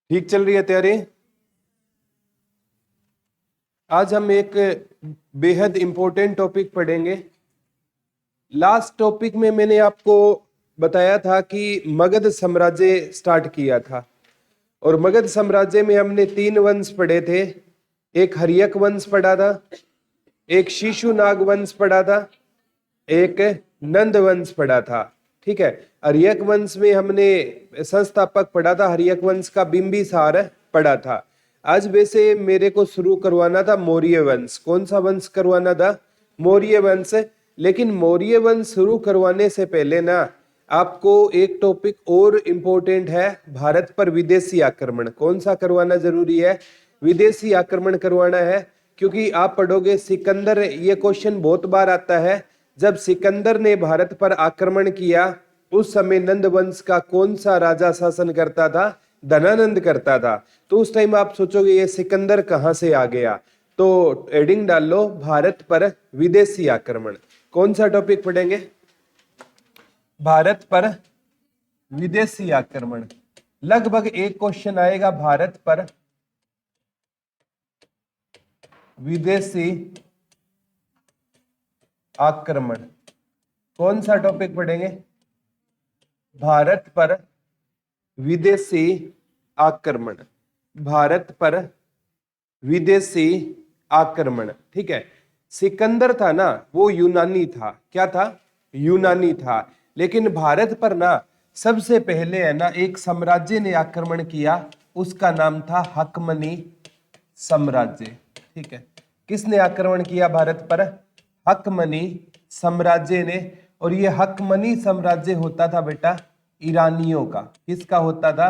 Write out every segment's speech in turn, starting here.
ठीक चल रही है तैयारी। आज हम एक बेहद इंपॉर्टेंट टॉपिक पढ़ेंगे। लास्ट टॉपिक में मैंने आपको बताया था कि मगध साम्राज्य स्टार्ट किया था और मगध साम्राज्य में हमने 3 वंश पढ़े थे। एक हर्यक वंश पढ़ा था, एक शिशुनाग वंश पढ़ा था, एक नंद वंश पढ़ा था। ठीक है, हर्यक वंश में हमने संस्थापक पढ़ा था, हर्यक वंश का बिंबिसार पढ़ा था। आज वैसे मेरे को शुरू करवाना था मौर्य वंश। कौन सा वंश करवाना था? मौर्य वंश। लेकिन मौर्य वंश शुरू करवाने से पहले ना आपको एक टॉपिक और इम्पोर्टेंट है, भारत पर विदेशी आक्रमण। कौन सा करवाना जरूरी है? विदेशी आक्रमण करवाना है, क्योंकि आप पढ़ोगे सिकंदर, ये क्वेश्चन बहुत बार आता है। जब सिकंदर ने भारत पर आक्रमण किया उस समय नंद वंश का कौन सा राजा शासन करता था? धनानंद करता था। तो उस टाइम आप सोचोगे ये सिकंदर कहां से आ गया, तो एडिंग डाल लो भारत पर विदेशी आक्रमण। कौन सा टॉपिक पढ़ेंगे? भारत पर विदेशी आक्रमण। लगभग एक क्वेश्चन आएगा भारत पर विदेशी आक्रमण। कौन सा टॉपिक पढ़ेंगे? भारत पर विदेशी आक्रमण। भारत पर विदेशी आक्रमण। ठीक है, सिकंदर था ना, वो यूनानी था। क्या था? यूनानी था। लेकिन भारत पर ना सबसे पहले है ना एक साम्राज्य ने आक्रमण किया, उसका नाम था हकमनी साम्राज्य। ठीक है, किसने आक्रमण किया भारत पर? हकमनी साम्राज्य ने। और ये हकमनी साम्राज्य होता था बेटा ईरानियों का। किसका होता था?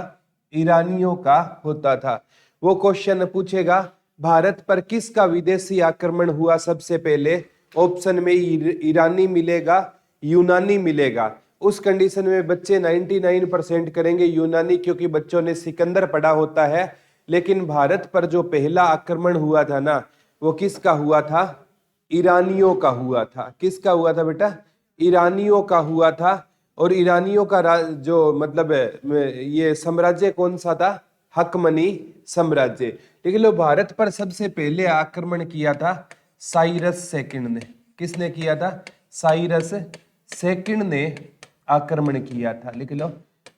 ईरानियों का होता था। वो क्वेश्चन पूछेगा भारत पर किसका विदेशी आक्रमण हुआ सबसे पहले? ऑप्शन में ईरानी मिलेगा, यूनानी मिलेगा। उस कंडीशन में बच्चे 99% करेंगे यूनानी, क्योंकि बच्चों ने सिकंदर पढ़ा होता है। लेकिन भारत पर जो पहला आक्रमण हुआ था ना, वो किसका हुआ था? ईरानियों का हुआ था। किसका हुआ था बेटा? ईरानियों का हुआ था। और ईरानियों का जो मतलब ये साम्राज्य कौन सा था? हकमनी साम्राज्य। देख लो, भारत पर सबसे पहले आक्रमण किया था साइरस सेकंड ने। किसने किया था? साइरस सेकंड ने आक्रमण किया था। लिख लो,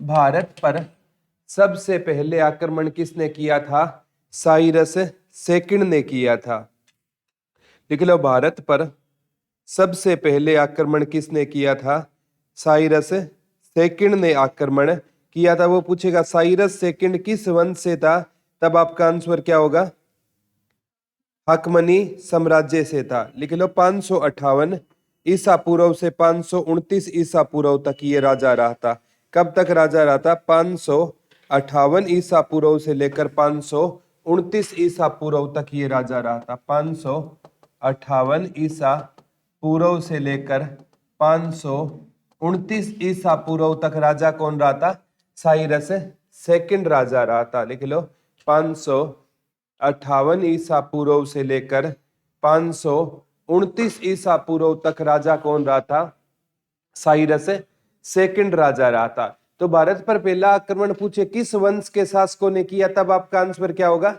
भारत पर सबसे पहले आक्रमण किसने किया था? साइरस सेकंड ने किया था। लिख लो, भारत पर सबसे पहले आक्रमण किसने किया था? साइरस सेकंड ने आक्रमण किया था। वो पूछेगा साइरस सेकंड किस वंश से था, तब आपका आंसर क्या होगा? हकमनी साम्राज्य से था। लिख लो, 558 ईसा पूर्व से 529 ईसा पूर्व तक ये राजा रहा था। कब तक राजा रहा था? 558 ईसा पूर्व से लेकर 529 ईसा पूर्व तक ये राजा रहा था। 558 ईसा पूर्व से लेकर 529 ईसा पूर्व तक राजा कौन रहा था? साइरस सेकंड राजा रहा था। लिख लो, 558 ईसा पूर्व से लेकर 529 ईसा पूर्व तक राजा कौन रहा था? साइरस सेकंड राजा रहा था। तो भारत पर पहला आक्रमण पूछे किस वंश के शासकों ने किया, तब आपका आंसर क्या होगा?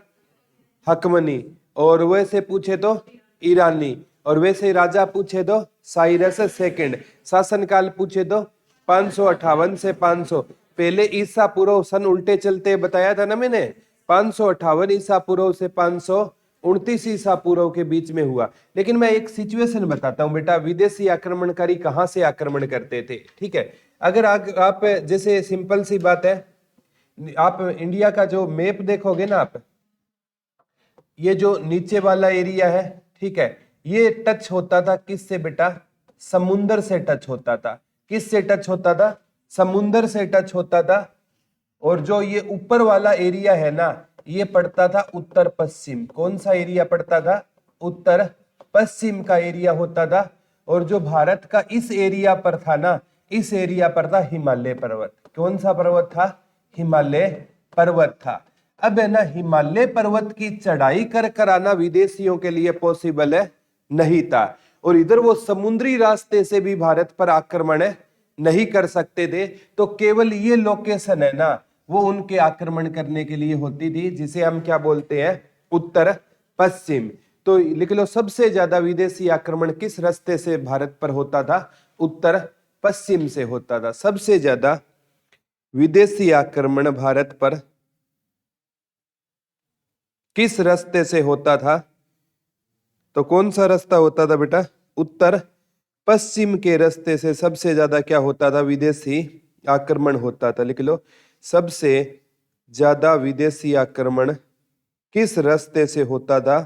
हकमनी। और वैसे पूछे तो ईरानी। और वैसे राजा पूछे तो साइरस सेकंड। शासनकाल पूछे तो 558 से 500। पहले ईसा पूर्व सन उल्टे चलते बताया था ना मैंने। 558 ईसा पूर्व से 529 ईसा पूर्व के बीच में हुआ। लेकिन मैं एक सिचुएशन बताता हूं बेटा, विदेशी आक्रमणकारी कहां से आक्रमण करते थे। ठीक है, अगर आप जैसे सिंपल सी बात है, आप इंडिया का जो मैप देखोगे ना आप, ये जो नीचे वाला एरिया है, ठीक है, ये टच होता था किससे बेटा? समुंदर से टच होता था। किससे टच होता था? समुंदर से टच होता था। और जो ये ऊपर वाला एरिया है ना, ये पड़ता था उत्तर पश्चिम। कौन सा एरिया पड़ता था? उत्तर पश्चिम का एरिया होता था। और जो भारत का इस एरिया पर था ना, इस एरिया पर था हिमालय पर्वत। कौन सा पर्वत था? हिमालय पर्वत था। अब है ना, हिमालय पर्वत की चढ़ाई कर आना विदेशियों के लिए पॉसिबल है नहीं था। और इधर वो समुद्री रास्ते से भी भारत पर आक्रमण नहीं कर सकते थे। तो केवल ये लोकेशन है ना, वो उनके आक्रमण करने के लिए होती थी, जिसे हम क्या बोलते हैं, उत्तर पश्चिम। तो लिख लो, सबसे ज्यादा विदेशी आक्रमण किस रास्ते से भारत पर होता था, उत्तर पश्चिम से होता था। सबसे ज्यादा विदेशी आक्रमण भारत पर किस रास्ते से होता था, तो कौन सा रास्ता होता था बेटा, उत्तर पश्चिम के रास्ते से सबसे ज्यादा क्या होता था, विदेशी आक्रमण होता था। लिख लो, सबसे ज्यादा विदेशी आक्रमण किस रास्ते से होता था,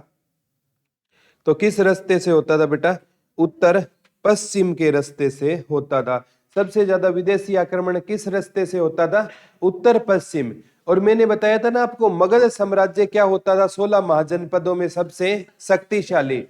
तो किस रास्ते से होता था बेटा, उत्तर पश्चिम के रास्ते से होता था। सबसे ज्यादा विदेशी आक्रमण किस रास्ते से होता था, उत्तर पश्चिम। और मैंने बताया था ना आपको, मगध साम्राज्य क्या होता था, 16 महाजनपदों में सबसे शक्तिशाली।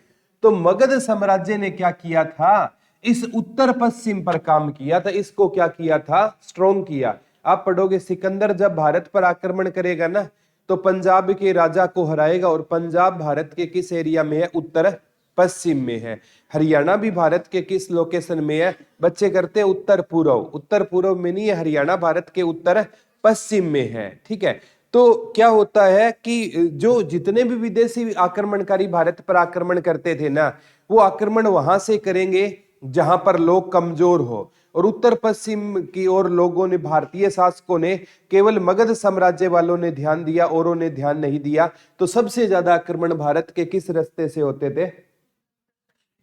तो मगध साम्राज्य ने क्या किया था, इस उत्तर पश्चिम पर काम किया था, इसको क्या किया था, स्ट्रॉन्ग किया। आप पढ़ोगे, सिकंदर जब भारत पर आक्रमण करेगा ना, तो पंजाब के राजा को हराएगा। और पंजाब भारत के किस एरिया में है, उत्तर पश्चिम में है। हरियाणा भी भारत के किस लोकेशन में है, बच्चे करते हैं उत्तर पूर्व। उत्तर पूर्व में नहीं है, हरियाणा भारत के उत्तर पश्चिम में है। ठीक है, तो क्या होता है कि जो जितने भी विदेशी आक्रमणकारी भारत पर आक्रमण करते थे ना, वो आक्रमण वहां से करेंगे जहां पर लोग कमजोर हो। और उत्तर पश्चिम की ओर लोगों ने, भारतीय शासकों ने, केवल मगध साम्राज्य वालों ने ध्यान दिया, औरों ने ध्यान नहीं दिया। तो सबसे ज्यादा आक्रमण भारत के किस रास्ते से होते थे,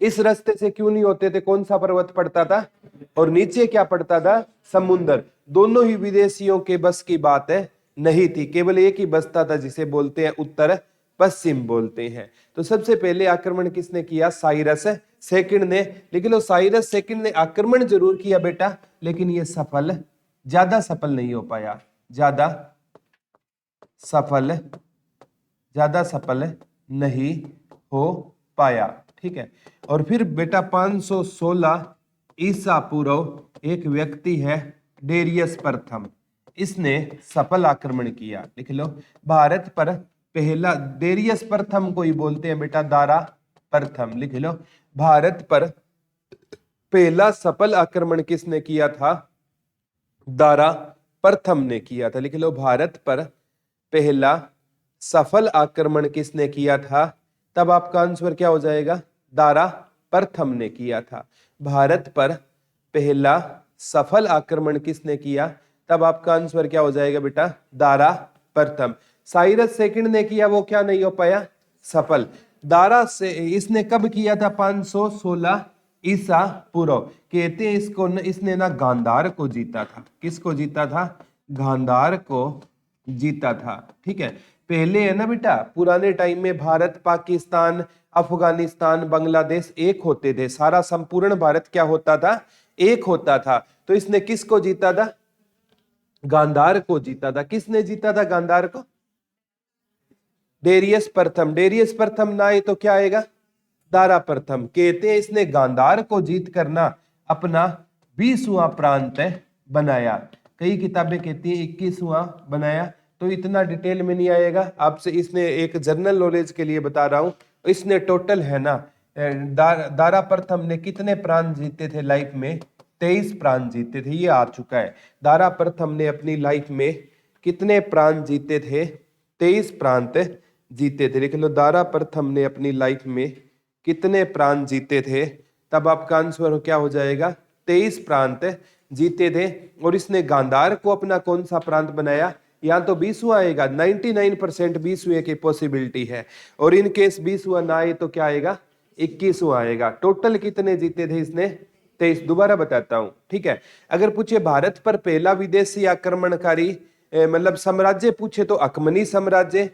इस रास्ते से क्यों नहीं होते थे, कौन सा पर्वत पड़ता था, और नीचे क्या पड़ता था, समुद्र। दोनों ही विदेशियों के बस की बात है नहीं थी, केवल एक ही बसता था, जिसे बोलते हैं उत्तर पश्चिम बोलते हैं। तो सबसे पहले आक्रमण किसने किया, साइरस सेकंड ने। लिख लो, साइरस सेकंड ने आक्रमण जरूर किया बेटा, लेकिन ये ज्यादा सफल नहीं हो पाया, ज्यादा सफल नहीं हो पाया। ठीक है, और फिर बेटा 516 ईसा पूर्व एक व्यक्ति है डेरियस प्रथम, इसने सफल आक्रमण किया। लिख लो, भारत पर पहला, डेरियस प्रथम को ही बोलते हैं बेटा दारा प्रथम। लिख लो, भारत पर पहला सफल आक्रमण किसने किया था, दारा प्रथम ने किया था। लिख लो, भारत पर पहला सफल आक्रमण किसने किया था, तब आपका आंसर क्या हो जाएगा, दारा प्रथम ने किया था। भारत पर पहला सफल आक्रमण किसने किया, तब आपका आंसर क्या हो जाएगा बेटा, दारा प्रथम। साइरस सेकंड ने किया, वो क्या नहीं हो पाया, सफल। दारा से इसने कब किया था, 516 ईसा पूर्व। कहते हैं इसको, इसने ना गांधार को जीता था। किसको जीता था, गांधार को जीता था। ठीक है, पहले है ना बेटा, पुराने टाइम में भारत, पाकिस्तान, अफगानिस्तान, बांग्लादेश एक होते थे, सारा संपूर्ण भारत क्या होता था, एक होता था। तो इसने किसको जीता था, गांधार को जीता था। किसने जीता था गांधार को, डेरियस प्रथम। डेरियस प्रथम ना आए तो क्या आएगा, दारा प्रथम। कहते हैं इसने गांधार को जीत करना अपना 20वां प्रांत बनाया। कई किताबें कहती हैं 21वां बनाया, तो इतना डिटेल में नहीं आएगा आपसे, इसने एक जनरल नॉलेज के लिए बता रहा हूं। इसने टोटल है ना, दारा प्रथम ने कितने प्रांत जीते थे लाइफ में, 23 प्रांत जीते थे, ये आ चुका है। दारा प्रथम ने अपनी लाइफ में कितने प्रांत जीते थे, 23 प्रांत जीते थे। लिख लो, दारा प्रथम ने अपनी लाइफ में कितने प्रांत जीते थे, तब आपका आंसर क्या हो जाएगा, 23 प्रांत जीते थे। और इसने गांधार को अपना कौन सा प्रांत बनाया, यहाँ तो 20वां आएगा, 99% 20वें की पॉसिबिलिटी है। और इन केस 20वां ना आए तो क्या आएगा, 21वां आएगा। टोटल कितने जीते थे इसने, 23। दोबारा बताता हूं, ठीक है। अगर पूछे भारत पर पहला विदेशी आक्रमणकारी मतलब साम्राज्य पूछे तो अकमनी साम्राज्य,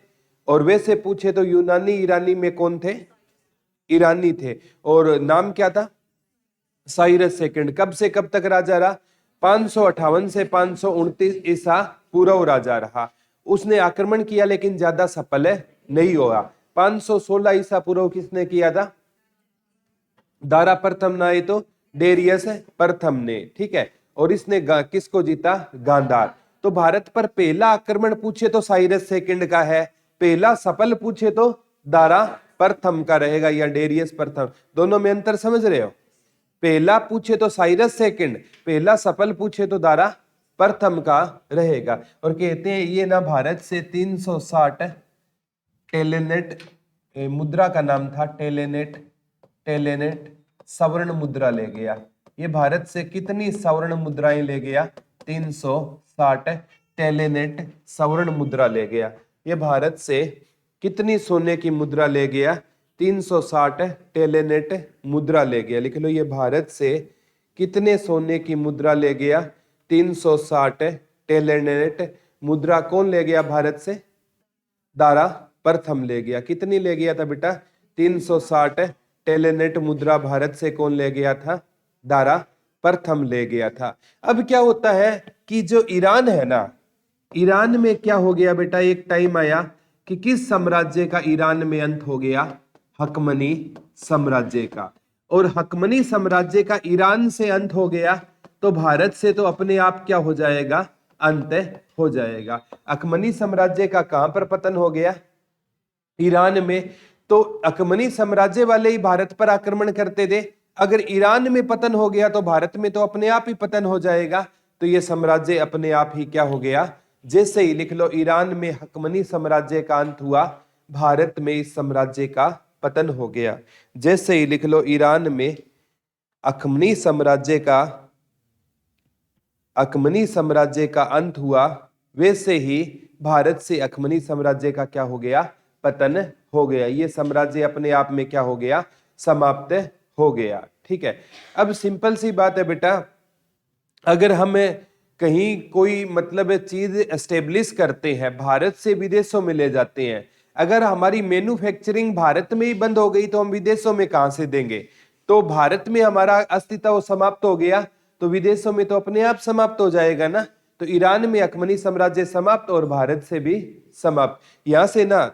और वैसे पूछे तो यूनानी ईरानी में कौन थे, ईरानी थे। और नाम क्या था, साइरस सेकंड। कब से कब तक राजा रहा, 558 से 529 ईसा पूर्व राजा रहा। उसने आक्रमण किया लेकिन ज्यादा सफल नहीं हुआ। 516 ईसा पूर्व किसने किया था, दारा प्रथम ना आए तो डेरियस प्रथम ने। ठीक है, और इसने किसको जीता, गांधार। तो भारत पर पहला आक्रमण पूछे तो साइरस सेकंड का है, पहला सफल पूछे तो दारा प्रथम का रहेगा या डेरियस प्रथम। दोनों में अंतर समझ रहे हो, पहला पूछे तो साइरस सेकंड, पहला सफल पूछे तो दारा प्रथम का रहेगा। और कहते हैं ये ना भारत से 360 टेलेनेट मुद्रा का नाम था, टेलेनेट स्वर्ण मुद्रा ले गया। ये भारत से कितनी स्वर्ण मुद्राएं ले गया? 360 टेलेनेट स्वर्ण मुद्रा ले गया। ये भारत से कितनी सोने की मुद्रा ले गया? 360 टेलेनेट मुद्रा ले गया। लिख लो, ये भारत से कितने सोने की मुद्रा ले गया? 360 टेलेनेट मुद्रा कौन ले गया भारत से? दारा प्रथम ले गया। कितनी ले गया था बेटा? 360 टेलेनेट मुद्रा भारत से कौन ले गया था? दारा प्रथम ले गया था। अब क्या होता है कि जो ईरान है ना, ईरान में क्या हो गया बेटा? एक टाइम आया कि किस साम्राज्य का ईरान में अंत हो गया? हकमनी साम्राज्य का। और हकमनी साम्राज्य का ईरान से अंत हो गया तो भारत से तो अपने आप क्या हो जाएगा? अंत हो जाएगा। अकमनी साम्राज्य का कहां पर पतन हो गया? ईरान में। तो अकमनी साम्राज्य वाले ही भारत पर आक्रमण करते थे। अगर ईरान में पतन हो गया तो भारत में तो अपने आप ही पतन हो जाएगा। तो ये साम्राज्य अपने आप ही क्या हो गया? जैसे ही लिख लो, ईरान में हकमनी साम्राज्य का अंत हुआ, भारत में इस साम्राज्य का पतन हो गया। जैसे ही लिख लो, ईरान में अकमनी साम्राज्य का अंत हुआ, वैसे ही भारत से अकमनी साम्राज्य का क्या हो गया? पतन हो गया। ये साम्राज्य अपने आप में क्या हो गया? समाप्त हो गया। ठीक है। अब सिंपल सी बात है बेटा, अगर हम कहीं कोई मतलब चीज एस्टेब्लिश करते हैं, भारत से विदेशों में ले जाते हैं, अगर हमारी मैन्युफैक्चरिंग भारत में ही बंद हो गई तो हम विदेशों में कहां से देंगे? तो भारत में हमारा अस्तित्व समाप्त हो गया तो विदेशों में तो अपने आप समाप्त हो जाएगा ना। तो ईरान में अकमनी साम्राज्य समाप्त और भारत से भी समाप्त। यहां से ना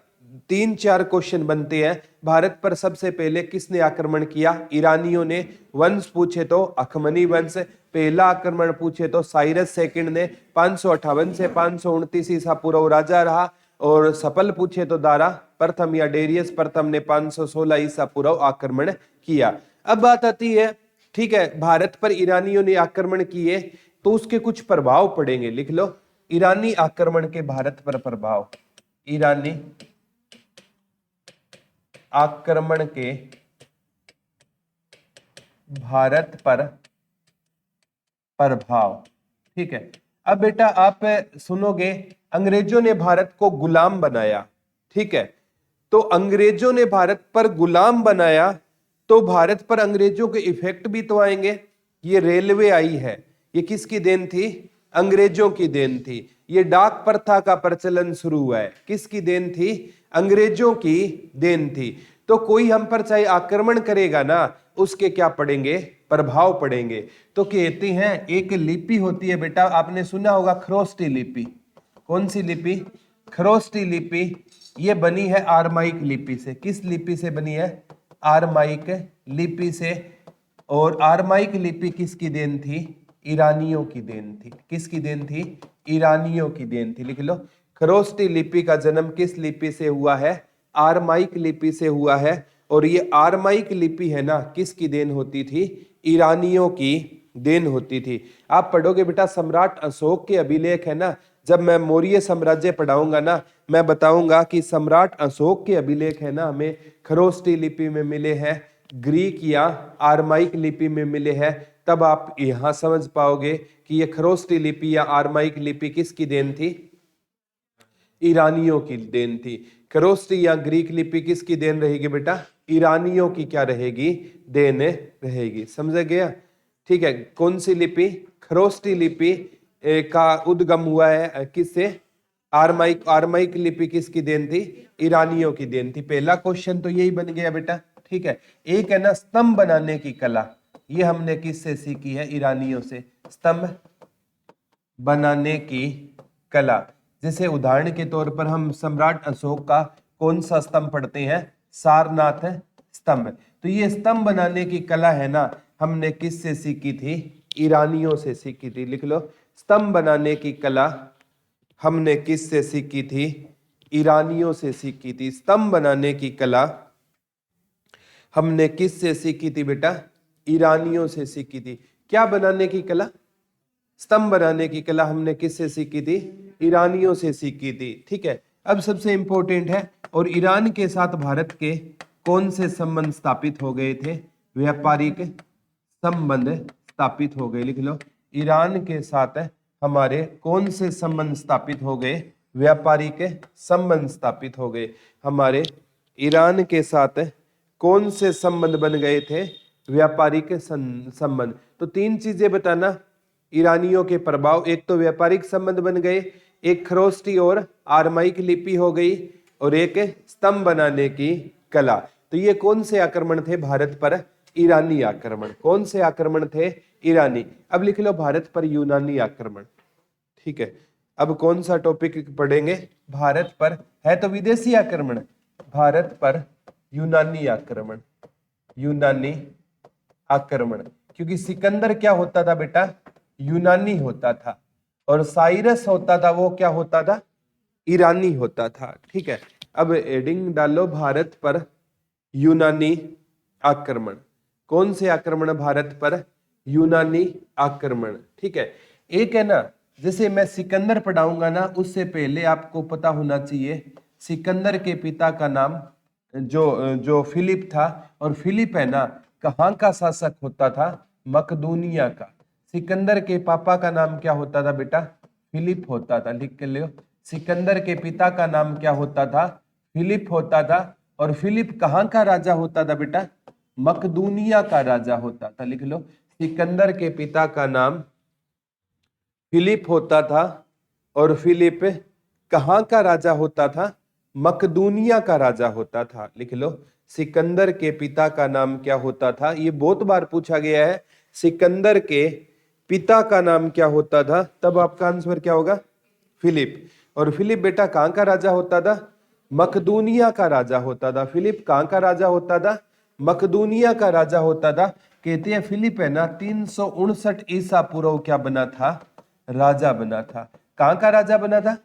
3-4 क्वेश्चन बनते हैं। भारत पर सबसे पहले किसने आक्रमण किया? ईरानियों ने। वंश पूछे तो अखमनी वंश। पहला आक्रमण पूछे तो साइरस सेकंड ने 558 से 529 ईसा पूर्व राजा रहा। और सफल पूछे तो दारा प्रथम या डेरियस प्रथम ने 516 ईसा पूर्व आक्रमण किया। अब बात आती है, ठीक है, भारत पर ईरानियों ने आक्रमण किए तो उसके कुछ प्रभाव पड़ेंगे। लिख लो, ईरानी आक्रमण के भारत पर प्रभाव। ईरानी आक्रमण के भारत पर प्रभाव। ठीक है। अब बेटा आप सुनोगे, अंग्रेजों ने भारत को गुलाम बनाया। ठीक है। तो अंग्रेजों ने भारत पर गुलाम बनाया तो भारत पर अंग्रेजों के इफेक्ट भी तो आएंगे। ये रेलवे आई है, ये किसकी देन थी? अंग्रेजों की देन थी। ये डाक प्रथा का प्रचलन शुरू हुआ है, किसकी देन थी? अंग्रेजों की देन थी। तो कोई हम पर चाहे आक्रमण करेगा ना, उसके क्या पड़ेंगे? प्रभाव पड़ेंगे। तो कहते हैं एक लिपि होती है बेटा, आपने सुना होगा खरोष्टी लिपि। कौन सी लिपि? खरोष्टी लिपि। ये बनी है आरमाइक लिपि से। किस लिपि से बनी है? आरमाइक लिपि से। और आरमाइक लिपि किसकी देन थी? ईरानियों की देन थी। किसकी देन थी? ईरानियों की देन थी। लिख लो, खरोष्टी लिपि का जन्म किस लिपि से हुआ है? आरमाइक लिपि से हुआ है। और ये आरमाइक लिपि है ना, किसकी देन होती थी? ईरानियों की देन होती थी। आप पढ़ोगे बेटा, सम्राट अशोक के अभिलेख है ना, जब मैं मौर्य साम्राज्य पढ़ाऊंगा ना, मैं बताऊंगा कि सम्राट अशोक के अभिलेख है ना, हमें खरोष्टी लिपि में मिले हैं, ग्रीक या आरमाइक लिपि में मिले हैं। तब आप यहां समझ पाओगे कि ये खरोष्टी लिपि या आरमाइक लिपि किसकी देन थी? ईरानियों की देन थी। खरोष्टी या ग्रीक लिपि किसकी देन रहेगी बेटा? ईरानियों की क्या रहेगी? देन रहेगी। समझ गया? ठीक है। कौन सी लिपि? खरोष्टी लिपि का उद्गम हुआ है किससे? आरमाइक लिपि किसकी देन थी? ईरानियों की देन थी। पहला क्वेश्चन तो यही बन गया बेटा। ठीक है। एक है ना स्तंभ बनाने की कला, ये हमने किससे सीखी है? ईरानियों से। स्तंभ बनाने की कला। जैसे उदाहरण के तौर पर हम सम्राट अशोक का कौन सा स्तंभ पढ़ते हैं? सारनाथ स्तंभ। तो ये स्तंभ बनाने की कला है ना, हमने किससे सीखी थी? ईरानियों से सीखी थी। लिख लो, स्तंभ बनाने की कला हमने किससे सीखी थी? ईरानियों से सीखी थी। स्तंभ बनाने की कला हमने किससे सीखी थी बेटा? ईरानियों से सीखी थी। क्या बनाने की कला? स्तंभ बनाने की कला हमने किससे सीखी थी? ईरानियों से सीखी थी। ठीक है, अब सबसे इंपॉर्टेंट है, और ईरान के साथ भारत के कौन से संबंध स्थापित हो गए थे? व्यापारिक संबंध स्थापित हो गए। लिख लो, ईरान के साथ हमारे कौन से संबंध स्थापित हो गए? व्यापारिक संबंध स्थापित हो गए। हमारे ईरान के साथ कौन से संबंध बन गए थे? व्यापारिक संबंध। तो तीन चीजें बताना ईरानियों के प्रभाव, एक तो व्यापारिक संबंध बन गए, एक खरोष्टी और आरमाइक लिपि हो गई, और एक स्तंभ बनाने की कला। तो ये कौन से आक्रमण थे भारत पर? ईरानी आक्रमण। कौन से आक्रमण थे? ईरानी। अब लिख लो भारत पर यूनानी आक्रमण। ठीक है, अब कौन सा टॉपिक पढ़ेंगे? भारत पर, है तो विदेशी आक्रमण, भारत पर यूनानी आक्रमण। यूनानी आक्रमण, क्योंकि सिकंदर क्या होता था बेटा? यूनानी होता था, और साइरस होता था, वो क्या होता था? ईरानी होता था। ठीक है, अब एडिंग डालो, भारत पर यूनानी आक्रमण। कौन से आक्रमण? भारत पर यूनानी आक्रमण। ठीक है, एक है ना, जैसे मैं सिकंदर पढ़ाऊंगा ना, उससे पहले आपको पता होना चाहिए सिकंदर के पिता का नाम जो फिलिप था, और फिलिप है ना कहाँ का शासक होता था? मकदूनिया का। सिकंदर के पापा का नाम क्या होता था बेटा? फिलिप होता था। लिख के लियो, सिकंदर के पिता का नाम क्या होता था? फिलिप होता था। और फिलिप कहाँ का राजा होता था बेटा? मकदूनिया का राजा होता था। लिख लो, सिकंदर के पिता का नाम फिलिप होता था, और फिलिप कहाँ का राजा होता था? मकदूनिया का राजा होता था। लिख लो, सिकंदर के पिता का नाम क्या होता था? ये बहुत बार पूछा गया है, सिकंदर के पिता का नाम क्या होता था? तब आपका आंसर क्या होगा? फिलिप। और फिलिप बेटा कहाँ का राजा होता था? मकदूनिया का राजा होता था। फिलिप कहाँ का राजा होता था? मकदूनिया का राजा होता था। कहते हैं फिलिप है ना 359 ईसा पूर्व क्या बना था? राजा बना था। कहाँ का राजा बना था?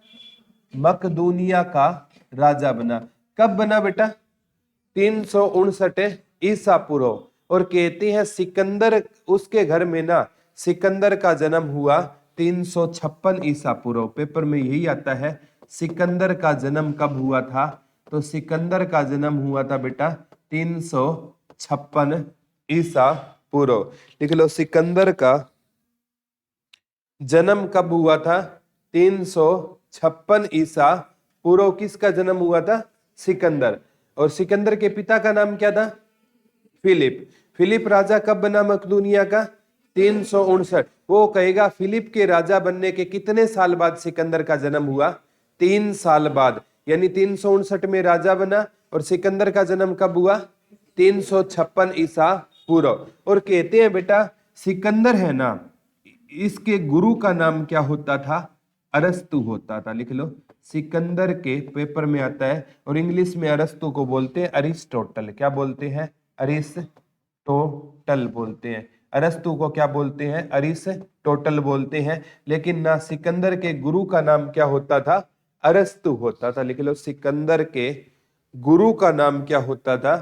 मकदूनिया का राजा बना। कब बना बेटा? 359 ईसा पूर्व। और कहते हैं सिकंदर, उसके घर में ना सिकंदर का जन्म हुआ 356 ईसा पूर्व। पेपर में यही आता है, सिकंदर का जन्म कब हुआ था? तो सिकंदर का जन्म हुआ था बेटा 356 ईसा पूर्व। लिख लो, सिकंदर का जन्म कब हुआ था? 356 ईसा पूर्व। किसका जन्म हुआ था? सिकंदर। और सिकंदर के पिता का नाम क्या था? फिलिप। फिलिप राजा कब बना मकदूनिया का? 359। वो कहेगा फिलिप के राजा बनने के कितने साल बाद सिकंदर का जन्म हुआ? 3 साल बाद, यानी 359 में राजा बना, और सिकंदर का जन्म कब हुआ? 356 ईसा पूर्व। और कहते हैं बेटा सिकंदर है ना, इसके गुरु का नाम क्या होता था? अरस्तु होता था। लिख लो, सिकंदर के पेपर में आता है, और इंग्लिश में अरस्तु को बोलते हैं अरिस्टोटल। क्या बोलते हैं? अरिस्टोटल बोलते हैं। अरस्तु को क्या बोलते हैं? अरिस्टोटल बोलते हैं। लेकिन ना सिकंदर के गुरु का नाम क्या होता था? अरस्तु होता था। लिख लो, सिकंदर के गुरु का नाम क्या होता था?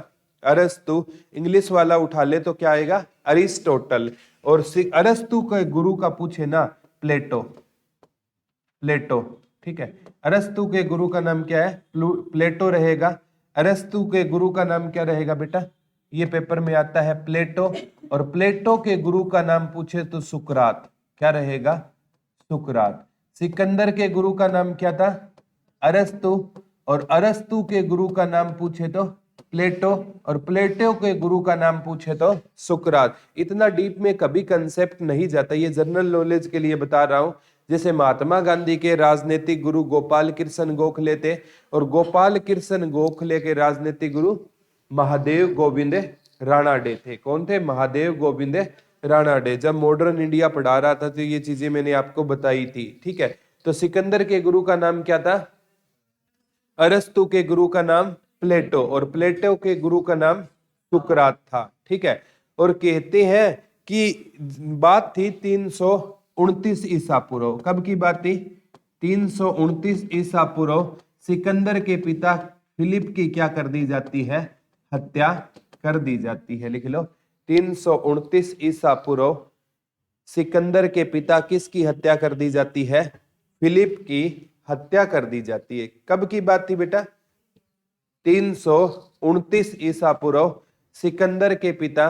अरस्तु। इंग्लिश वाला उठा ले तो क्या आएगा? अरिस्टोटल। और अरस्तु के गुरु का पूछे ना, प्लेटो। प्लेटो। ठीक है, अरस्तु के गुरु का नाम क्या है? प्लेटो रहेगा। अरस्तु के गुरु का नाम क्या रहेगा बेटा? ये पेपर में आता है प्लेटो। और प्लेटो के गुरु का नाम पूछे तो सुकरात। क्या रहेगा? सुकरात। सिकंदर के गुरु का नाम क्या था? अरस्तु। और अरस्तु के गुरु का नाम पूछे तो प्लेटो, और प्लेटो के गुरु का नाम पूछे तो सुकरात। इतना डीप में कभी कंसेप्ट नहीं जाता, ये जनरल नॉलेज के लिए बता रहा हूं। जैसे महात्मा गांधी के राजनीतिक गुरु गोपाल कृष्ण गोखले थे, और गोपाल कृष्ण गोखले के राजनीतिक गुरु महादेव गोविंद राणाडे थे। कौन थे? महादेव गोविंद राणाडे। जब मॉडर्न इंडिया पढ़ा रहा था तो ये चीजें मैंने आपको बताई थी। ठीक है, तो सिकंदर के गुरु का नाम क्या था? अरस्तु के गुरु का नाम प्लेटो, और प्लेटो के गुरु का नाम सुकरात था। ठीक है, और कहते हैं कि बात थी 329 ईसा पूर्व। कब की बात थी? 329 ईसा पूर्व। सिकंदर के पिता फिलिप की क्या कर दी जाती है? हत्या कर दी जाती है। लिख लो, 329 ईसा पूर्व सिकंदर के पिता किसकी हत्या कर दी जाती है? फिलिप की हत्या कर दी जाती है। कब की बात थी बेटा? 329 ईसा पूर्व सिकंदर के पिता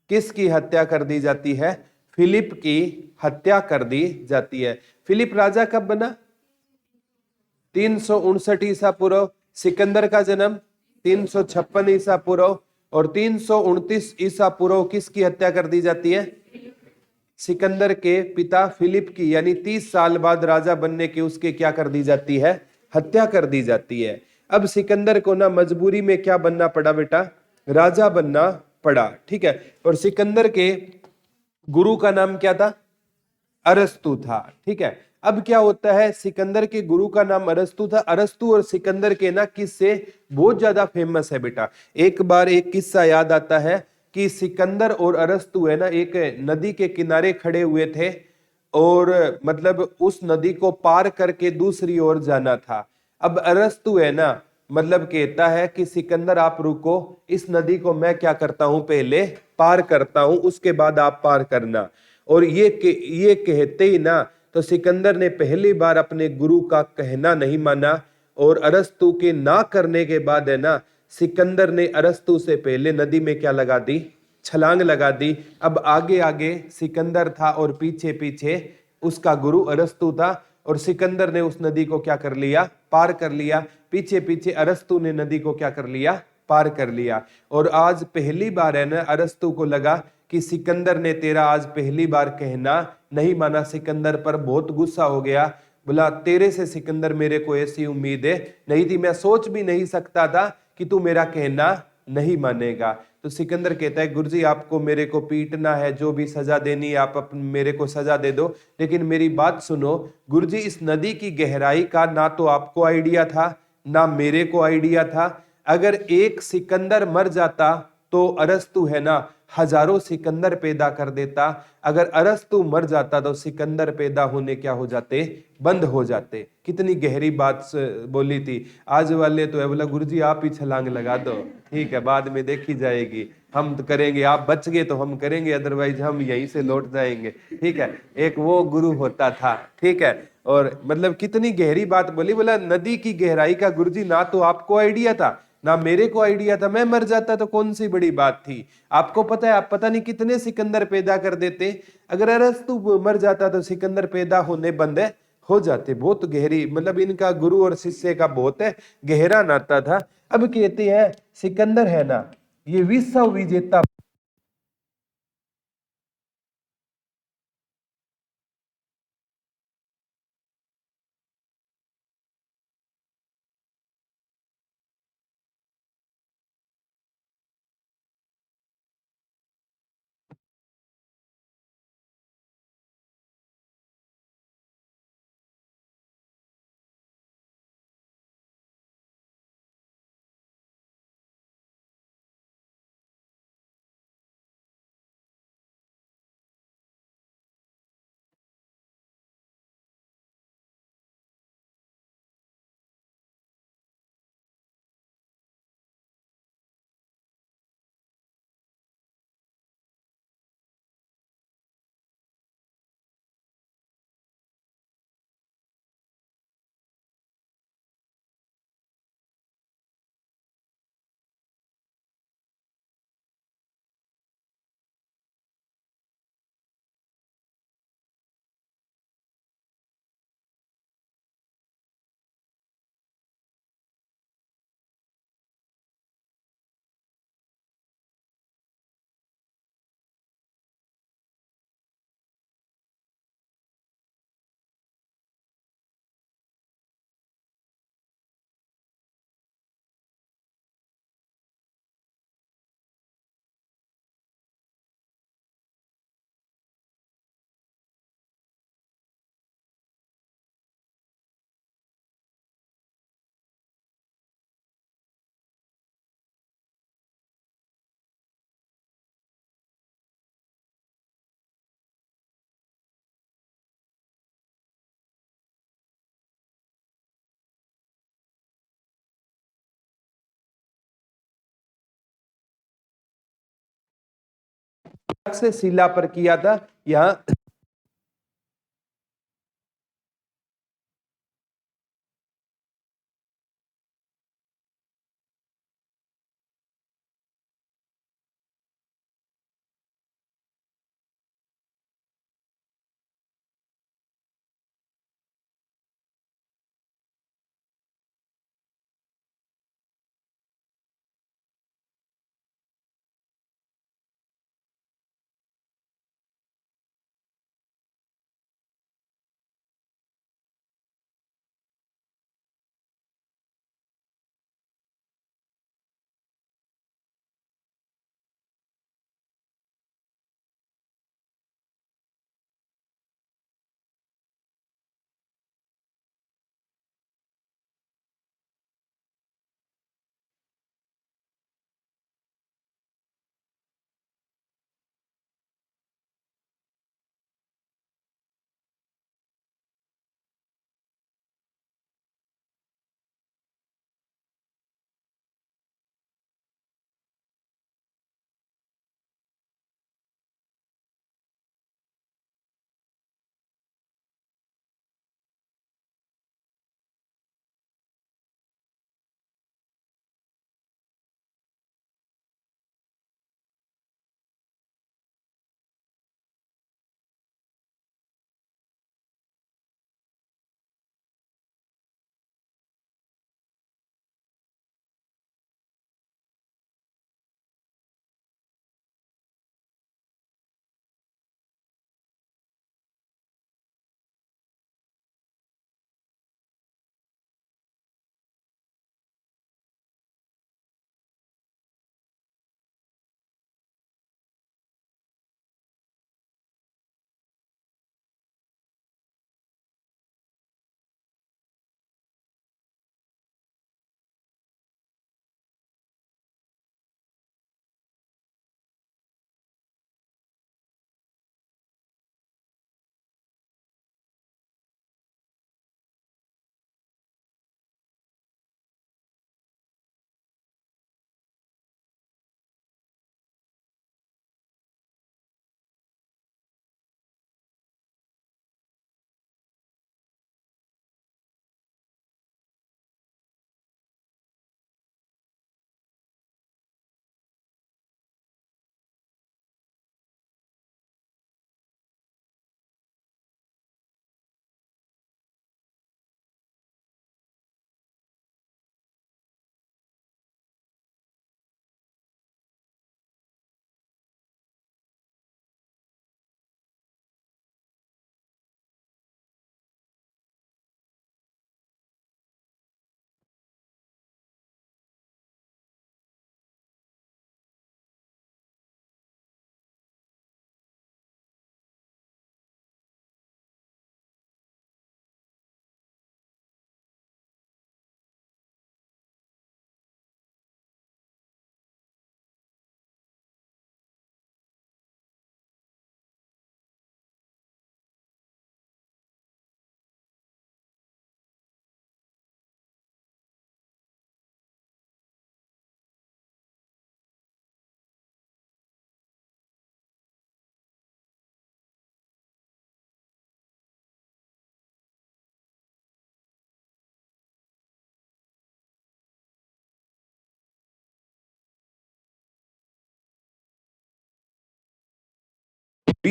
किसकी हत्या कर दी जाती है? फिलिप की हत्या कर दी जाती है। फिलिप राजा कब बना? 359 ईसा पूर्व। सिकंदर का जन्म 356 ईसा पूर्व। और 329 ईसा पूर्व किसकी हत्या कर दी जाती है? सिकंदर के पिता फिलिप की, यानी 30 साल बाद राजा बनने की उसके क्या कर दी जाती है? हत्या कर दी जाती है। अब सिकंदर को ना मजबूरी में क्या बनना पड़ा बेटा? राजा बनना पड़ा। ठीक है। और सिकंदर के गुरु का नाम क्या था? अरस्तु था। ठीक है। अब क्या होता है, सिकंदर के गुरु का नाम अरस्तु था। अरस्तु और सिकंदर के ना किस्से बहुत ज्यादा फेमस है बेटा। एक बार एक किस्सा याद आता है कि सिकंदर और अरस्तु है ना एक नदी के किनारे खड़े हुए थे, और मतलब उस नदी को पार करके दूसरी ओर जाना था। अब अरस्तु है ना मतलब कहता है कि सिकंदर आप रुको, इस नदी को मैं क्या करता हूं, पहले पार करता हूं, उसके बाद आप पार करना। और ये कहते ही ना तो सिकंदर ने पहली बार अपने गुरु का कहना नहीं माना, और अरस्तु के ना करने के बाद है ना सिकंदर ने अरस्तु से पहले नदी में क्या लगा दी? छलांग लगा दी। अब आगे आगे सिकंदर था और पीछे पीछे उसका गुरु अरस्तु था, और सिकंदर ने उस नदी को क्या कर लिया? पार कर लिया। पीछे पीछे अरस्तु ने नदी को क्या कर लिया? पार कर लिया। और आज पहली बार है ना अरस्तु को लगा कि सिकंदर ने तेरा आज पहली बार कहना नहीं माना। सिकंदर पर बहुत गुस्सा हो गया, बोला तेरे से सिकंदर मेरे को ऐसी उम्मीद है नहीं थी, मैं सोच भी नहीं सकता था कि तू मेरा कहना नहीं मानेगा। तो सिकंदर कहता है गुरुजी आपको मेरे को पीटना है, जो भी सजा देनी है आप मेरे को सजा दे दो, लेकिन मेरी बात सुनो गुरुजी, इस नदी की गहराई का ना तो आपको आइडिया था ना मेरे को आइडिया था। अगर एक सिकंदर मर जाता तो अरस्तु है ना हजारों सिकंदर पैदा कर देता। अगर अरस्तु मर जाता तो सिकंदर पैदा होने क्या हो जाते? बंद हो जाते। कितनी गहरी बात बोली थी। आज वाले तो है बोला गुरुजी आप ही छलांग लगा दो, ठीक है बाद में देखी जाएगी, हम तो करेंगे, आप बच गए तो हम करेंगे, अदरवाइज हम यहीं से लौट जाएंगे। ठीक है। एक वो गुरु होता था। ठीक है। और मतलब कितनी गहरी बात बोली, बोला नदी की गहराई का गुरुजी ना तो आपको आइडिया था ना मेरे को आइडिया था, मैं मर जाता तो कौन सी बड़ी बात थी। आपको पता है आप पता नहीं कितने सिकंदर पैदा कर देते, अगर अरस्तु मर जाता तो सिकंदर पैदा होने बंद हो जाते। बहुत गहरी मतलब इनका गुरु और शिष्य का बहुत गहरा नाता था। अब कहते हैं सिकंदर है ना ये विश्व विजेता से शिला पर किया था। यहाँ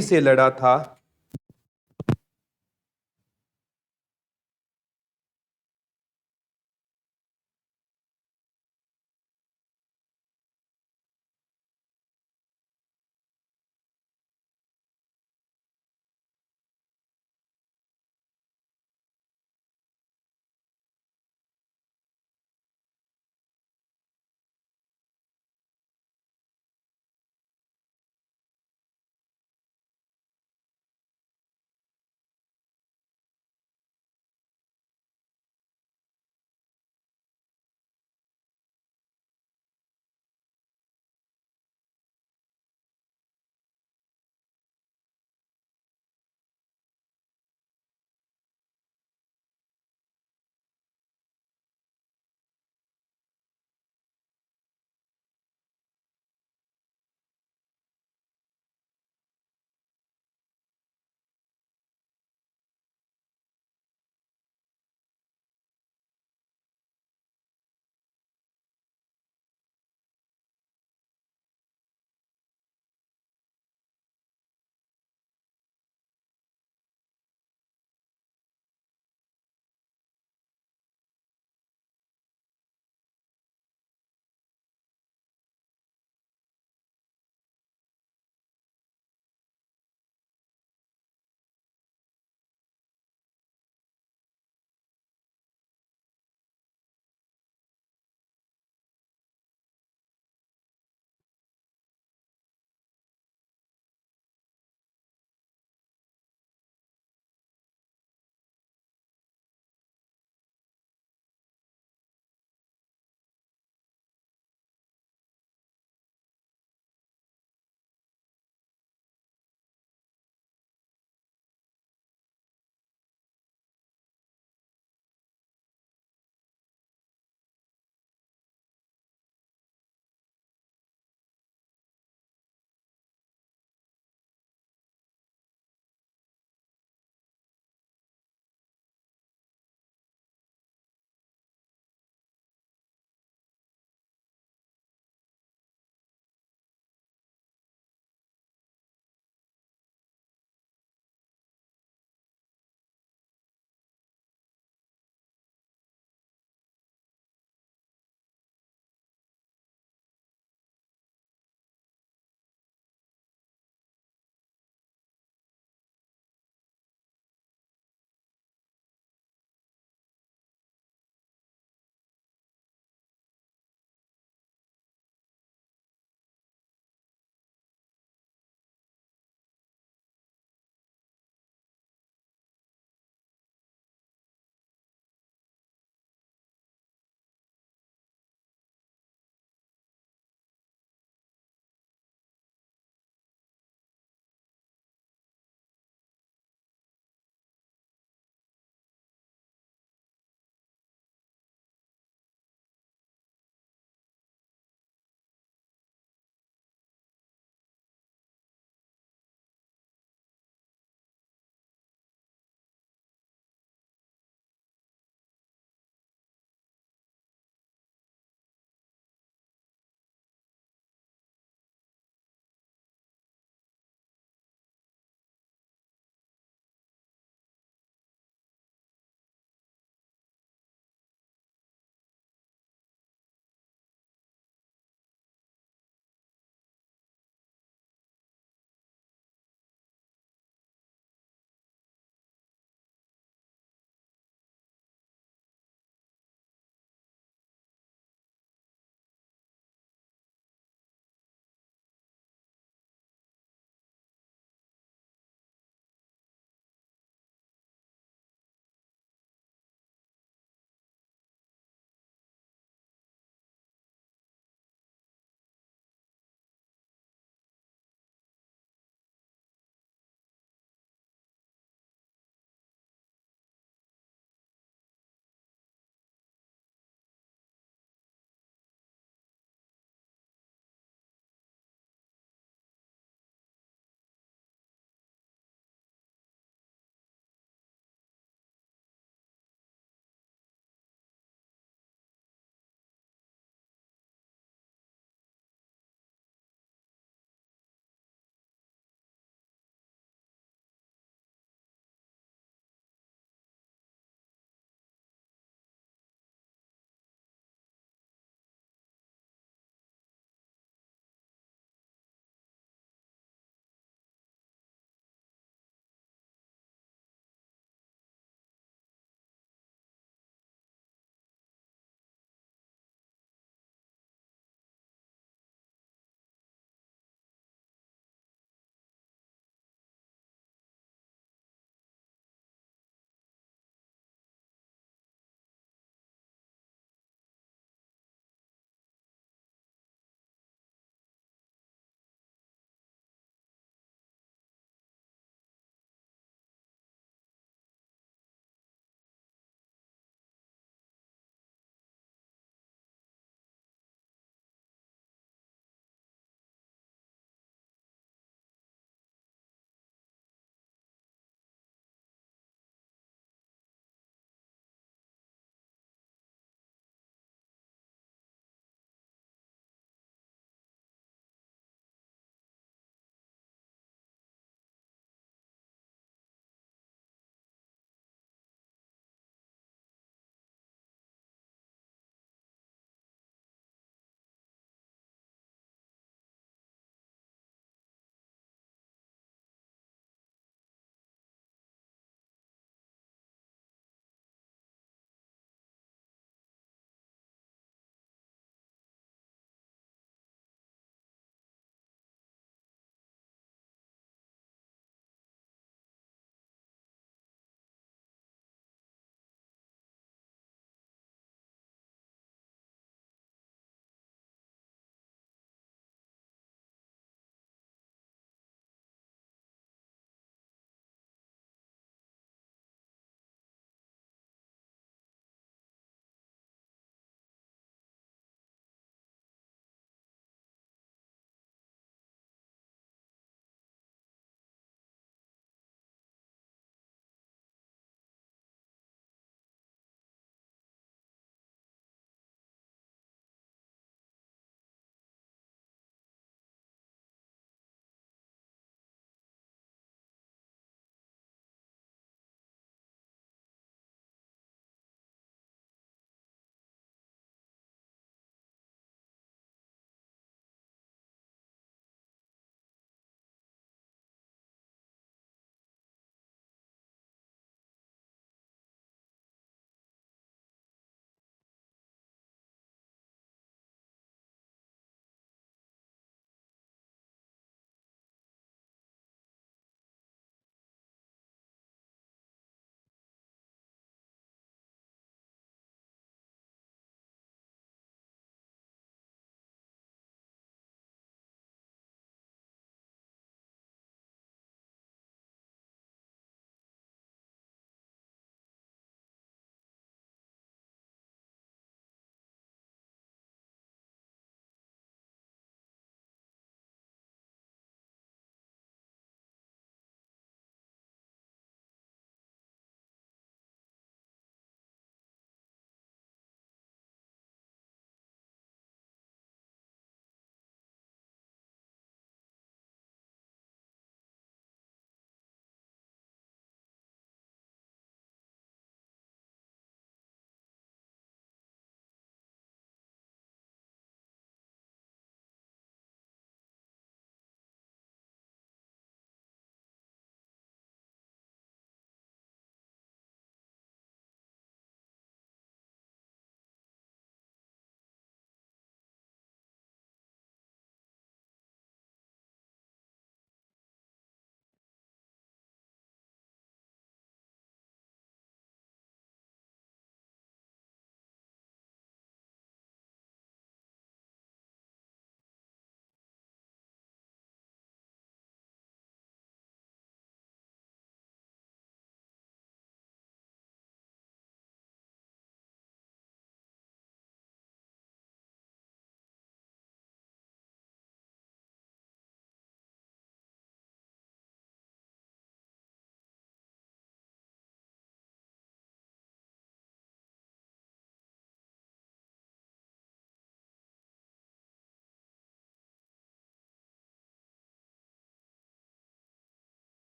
से लड़ा था।